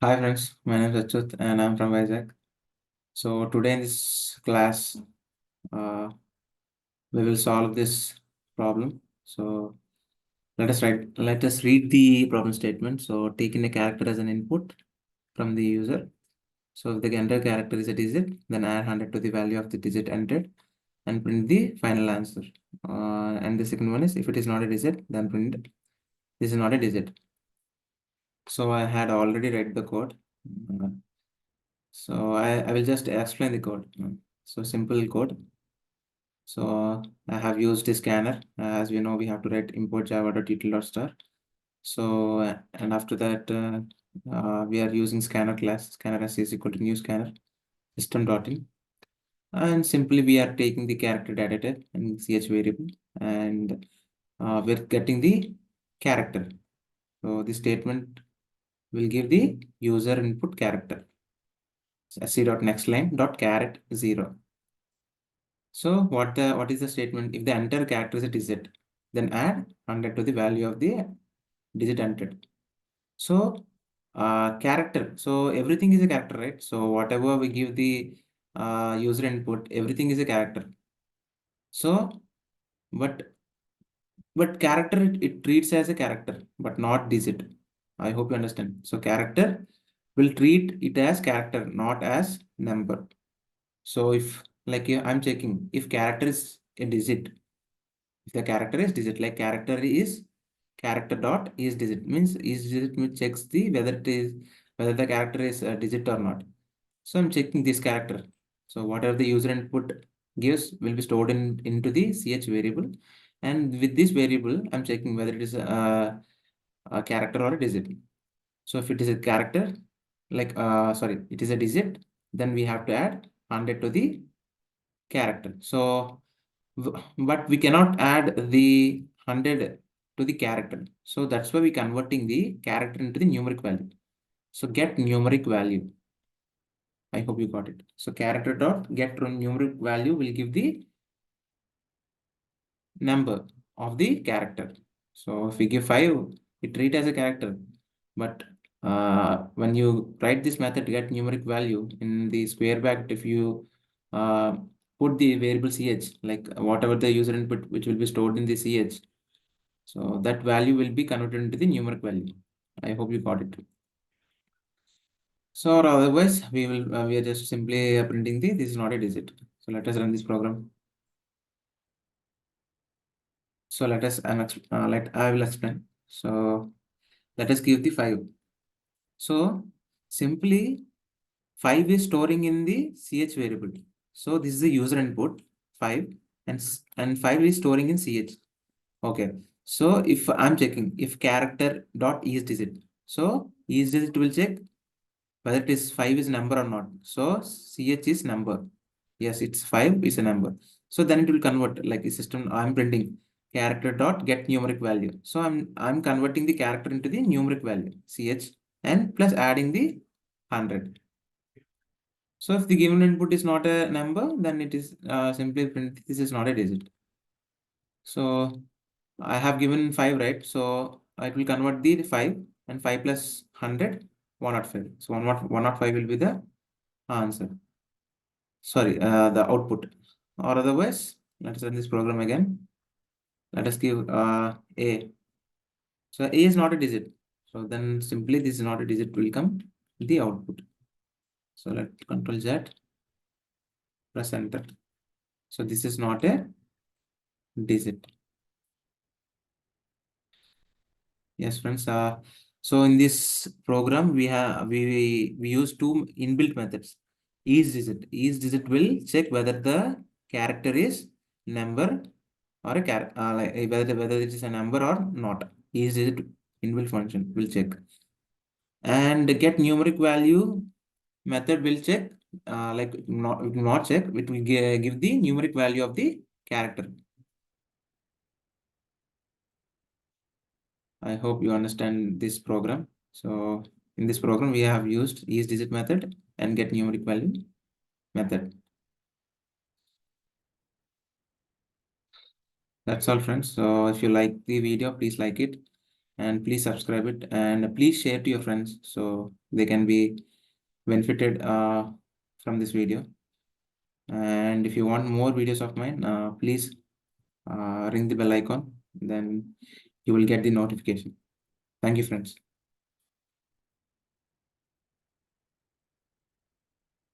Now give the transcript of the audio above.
Hi friends, my name is Achut and I'm from Isaac. So today in this class, uh, we will solve this problem. So let us read the problem statement. So taking a character as an input from the user. So if the entered character is a digit, then add 100 to the value of the digit entered and print the final answer. And the second one is if it is not a digit, then print this is not a digit. So I had already read the code. Uh, So I will just explain the code. So simple code. So I have used the scanner. As we know, we have to write import java.util.star. So and after that, we are using scanner class. Scanner as is equal to new scanner system.in. And simply we are taking the character data type and ch variable, and we're getting the character. So the statement will give the user input character. Next line dot caret 0. So what is the statement? If the entered character is a digit, then add 100 to the value of the digit entered. So character. So everything is a character, right? So whatever we give the user input, everything is a character. So but character it treats as a character, but not digit. I hope you understand. So character will treat it as character, not as number. So if like I'm checking if character is a digit. If the character is digit, like character dot is digit means is digit means checks the whether the character is a digit or not. So I'm checking this character. So whatever the user input gives will be stored into the ch variable, and with this variable I'm checking whether it is a character or a digit. So if it is a character, like sorry, it is a digit, then we have to add 100 to the character. So but we cannot add the 100 to the character. So that's why we converting the character into the numeric value. So get numeric value. I hope you got it. So character dot get numeric value will give the number of the character. So if we give 5, it treat as a character. But when you write this method to get numeric value in the square bracket, if you uh, put the variable ch, like whatever the user input which will be stored in the ch, so that value will be converted into the numeric value. I hope you got it. So or otherwise, we are just simply printing this is not a digit. So let us run this program. So let us let I will explain. So let us give the 5. So simply 5 is storing in the ch variable. So this is the user input 5, and 5 is storing in ch. Okay. So if I'm checking if character dot is digit, so is digit will check whether it is 5 is number or not. So ch is number. Yes, it's 5 is a number. So then it will convert like a system. I'm printing character dot get numeric value. So I'm converting the character into the numeric value ch and plus adding the 100. So if the given input is not a number, then it is simply print this is not a digit. So I have given 5, right? So it will convert the 5, and 5 plus 100, 105. So 105 will be the answer. Sorry, the output. Or otherwise, let's run this program again. Let us give A. So A is not a digit. So then simply this is not a digit will come the output. So let Control Z, press enter. So this is not a digit. Yes, friends. So in this program, we use two inbuilt methods. Each digit will check whether the character is number or a character, like whether it is a number or not. Each digit inbuilt function will check, and get numeric value method will check, like not check. It will give the numeric value of the character. I hope you understand this program. So in this program, we have used each digit method and get numeric value method. That's all, friends. So if you like the video, please like it and please subscribe it, and please share to your friends so they can be benefited from this video. And if you want more videos of mine, please ring the bell icon, then you will get the notification. Thank you, friends.